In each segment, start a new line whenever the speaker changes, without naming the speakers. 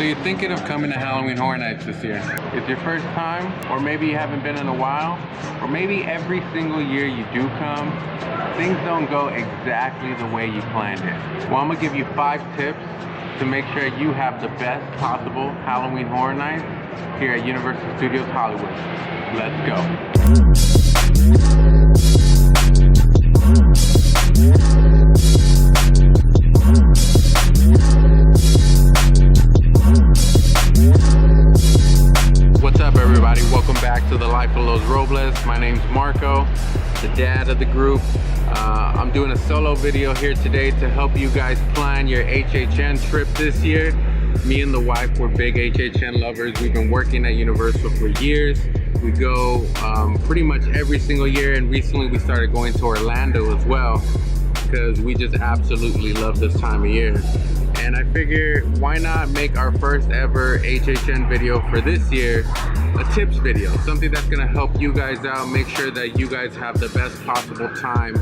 So you're thinking of coming to Halloween Horror Nights this year. It's your first time, or maybe you haven't been in a while, or maybe every single year you do come, things don't go exactly the way you planned it. Well, I'm gonna give you 5 tips to make sure you have the best possible Halloween Horror Nights here at Universal Studios Hollywood. Let's go. What's up, everybody? Welcome back to the Life of Los Robles. My name's Marco, the dad of the group. I'm doing a solo video here today to help you guys plan your HHN trip this year. Me and the wife, we're big HHN lovers. We've been working at Universal for years. We go pretty much every single year, and recently we started going to Orlando as well because we just absolutely love this time of year. And I figure, why not make our first ever HHN video for this year a tips video, something that's gonna help you guys out, make sure that you guys have the best possible time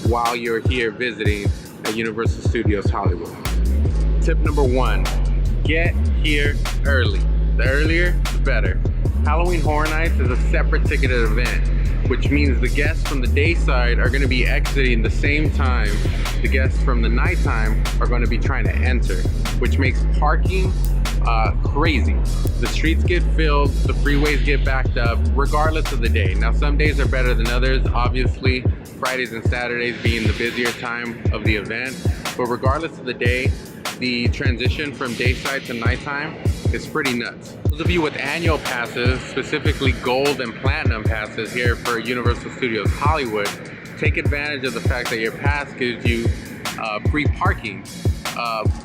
while you're here visiting at Universal Studios Hollywood. Tip number 1, get here early. The earlier, the better. Halloween Horror Nights is a separate ticketed event, which means the guests from the day side are going to be exiting the same time the guests from the nighttime are going to be trying to enter, which makes parking crazy. The streets get filled, the freeways get backed up, regardless of the day. Now, some days are better than others, obviously, Fridays and Saturdays being the busier time of the event, but regardless of the day, the transition from dayside to nighttime is pretty nuts. Those of you with annual passes, specifically gold and platinum passes here for Universal Studios Hollywood, take advantage of the fact that your pass gives you free parking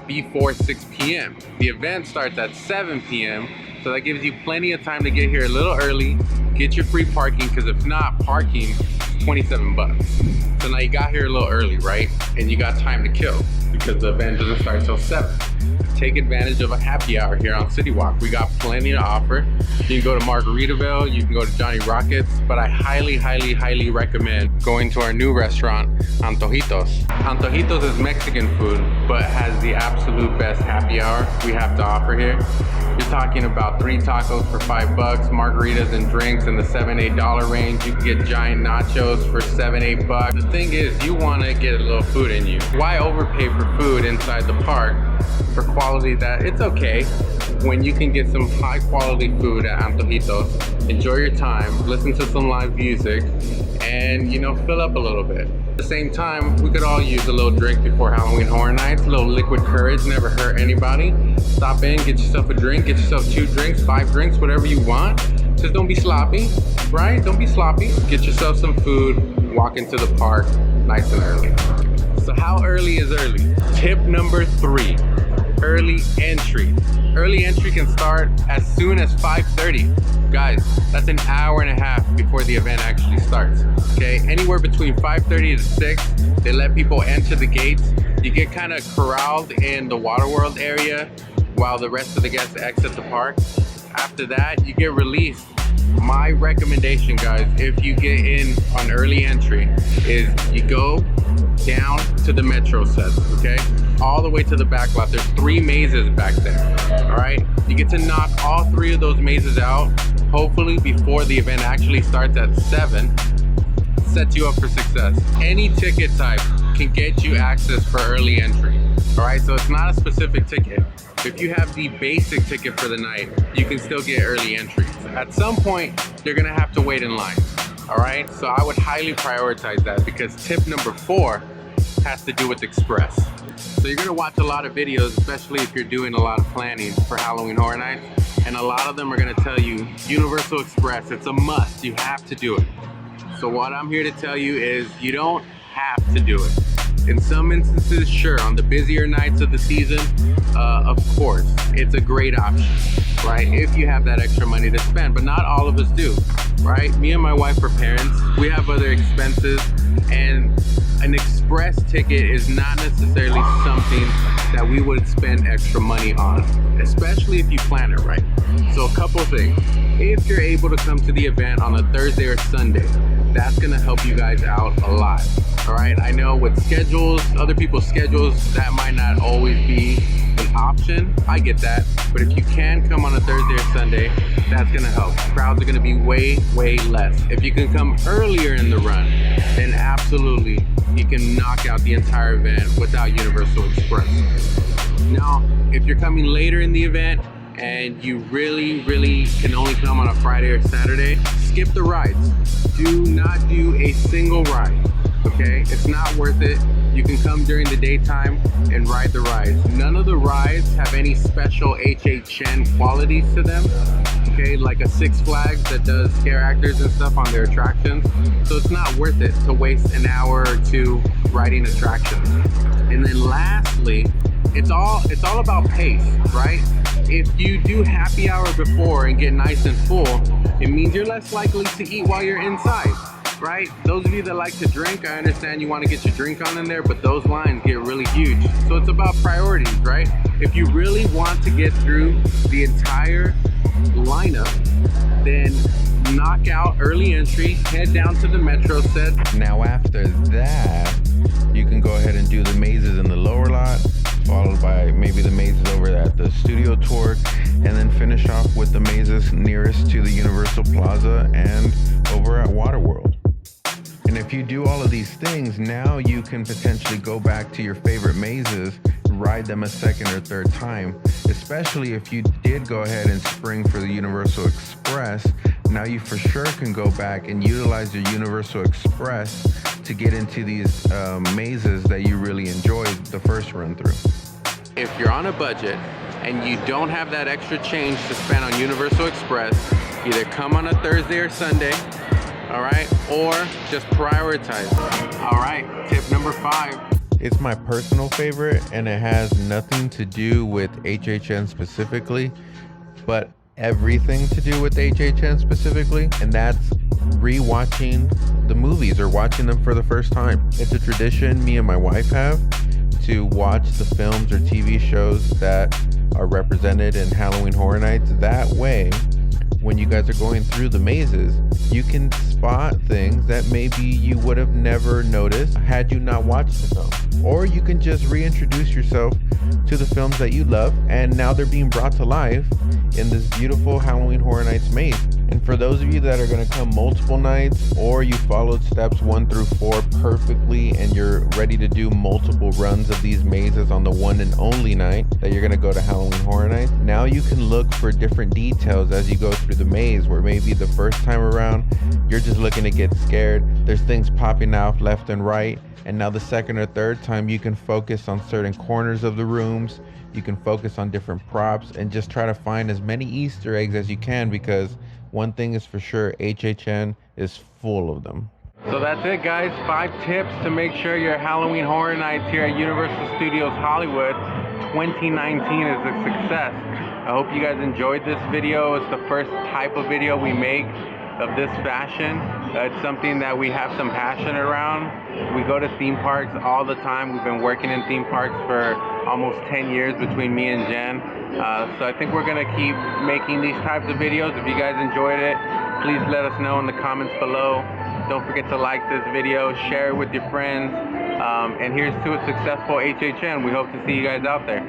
before 6 p.m. The event starts at 7 p.m. so that gives you plenty of time to get here a little early, get your free parking, because if not, parking is 27 bucks. So now you got here a little early, right? And you got time to kill because the event doesn't start till 7. Take advantage of a happy hour here on City Walk. We got plenty to offer. You can go to Margaritaville, you can go to Johnny Rockets, but I highly recommend going to our new restaurant, Antojitos. Antojitos is Mexican food, but has the absolute best happy hour we have to offer here. You're talking about 3 tacos for $5, margaritas and drinks in the $7-8 range. You can get giant nachos for $7-8. The thing is, you want to get a little food in you. Why overpay for food inside the park for quality that it's okay when you can get some high quality food at Antojitos, enjoy your time, listen to some live music, and fill up a little bit. At the same time, we could all use a little drink before Halloween Horror Nights. A little liquid courage never hurt anybody. Stop in, get yourself a drink, get yourself 2 drinks, 5 drinks, whatever you want. Just don't be sloppy, right? Don't be sloppy. Get yourself some food, walk into the park nice and early. So how early is early? Tip number 3, early entry. Early entry can start as soon as 5:30. Guys, that's an hour and a half before the event actually starts, okay? Anywhere between 5:30 to 6, they let people enter the gates. You get kind of corralled in the Waterworld area while the rest of the guests exit the park. After that, you get released. My recommendation, guys, if you get in on early entry, is you go down to the Metro sets, okay? All the way to the back lot. There's 3 mazes back there, all right? You get to knock all 3 of those mazes out, hopefully before the event actually starts at 7. Sets you up for success. Any ticket type can get you access for early entry, all right? So it's not a specific ticket. If you have the basic ticket for the night, you can still get early entry. At some point, you're gonna have to wait in line, all right? So I would highly prioritize that, because tip number 4 has to do with Express. So you're gonna watch a lot of videos, especially if you're doing a lot of planning for Halloween Horror Nights, and a lot of them are gonna tell you Universal Express, it's a must, you have to do it. So what I'm here to tell you is you don't have to do it. In some instances, sure, on the busier nights of the season, of course, it's a great option, right? If you have that extra money to spend, but not all of us do, right? Me and my wife are parents, we have other expenses, and an express ticket is not necessarily something that we would spend extra money on, especially if you plan it right. So a couple things. If you're able to come to the event on a Thursday or Sunday, That's gonna help you guys out a lot. All right, I know with schedules, other people's schedules, that might not always be an option. I get that, but if you can come on a Thursday or Sunday, that's gonna help. Crowds are gonna be way less. If you can come earlier in the run, then absolutely you can knock out the entire event without Universal Express. Now, if you're coming later in the event and you really can only come on a Friday or Saturday, skip the rides. Do not do a single ride, okay? It's not worth it. You can come during the daytime and ride the rides. None of the rides have any special HHN qualities to them, okay? Like a Six Flags that does scare actors and stuff on their attractions. So it's not worth it to waste an hour or two riding attractions. And then lastly, it's all about pace, right? If you do happy hour before and get nice and full, it means you're less likely to eat while you're inside, right? Those of you that like to drink, I understand you want to get your drink on in there, but those lines get really huge. So it's about priorities, right? If you really want to get through the entire lineup, then knock out early entry, head down to the Metro set.
Now after that, you can go ahead and do the mazes in the lower lot, followed by maybe the mazes over at the Studio Tour, and then finish off with the mazes nearest to the Universal Plaza and over at Waterworld. And if you do all of these things, now you can potentially go back to your favorite mazes, ride them a second or third time, especially if you did go ahead and spring for the Universal Express. Now you for sure can go back and utilize your Universal Express to get into these mazes that you really enjoyed the first run through.
If you're on a budget and you don't have that extra change to spend on Universal Express, either come on a Thursday or Sunday, all right, or just prioritize. All right, tip number 5.
It's my personal favorite, and it has nothing to do with HHN specifically, but everything to do with HHN specifically, and that's rewatching the movies or watching them for the first time. It's a tradition me and my wife have to watch the films or TV shows that are represented in Halloween Horror Nights. That way, when you guys are going through the mazes, you can spot things that maybe you would have never noticed had you not watched the film. Or you can just reintroduce yourself to the films that you love, and now they're being brought to life in this beautiful Halloween Horror Nights maze. And for those of you that are going to come multiple nights, or you followed steps 1 through 4 perfectly and you're ready to do multiple runs of these mazes on the one and only night that you're going to go to Halloween Horror Nights, now you can look for different details as you go through the maze, where maybe the first time around you're just looking to get scared, there's things popping out left and right, and now the second or third time you can focus on certain corners of the rooms, you can focus on different props and just try to find as many Easter eggs as you can, because one thing is for sure, HHN is full of them.
So that's it, guys. 5 tips to make sure your Halloween Horror Nights here at Universal Studios Hollywood 2019 is a success. I hope you guys enjoyed this video. It's the first type of video we make of this fashion. It's something that we have some passion around. We go to theme parks all the time. We've been working in theme parks for almost 10 years between me and Jen. So I think we're gonna keep making these types of videos. If you guys enjoyed it, please let us know in the comments below. Don't forget to like this video, share it with your friends, and here's to a successful HHN. We hope to see you guys out there.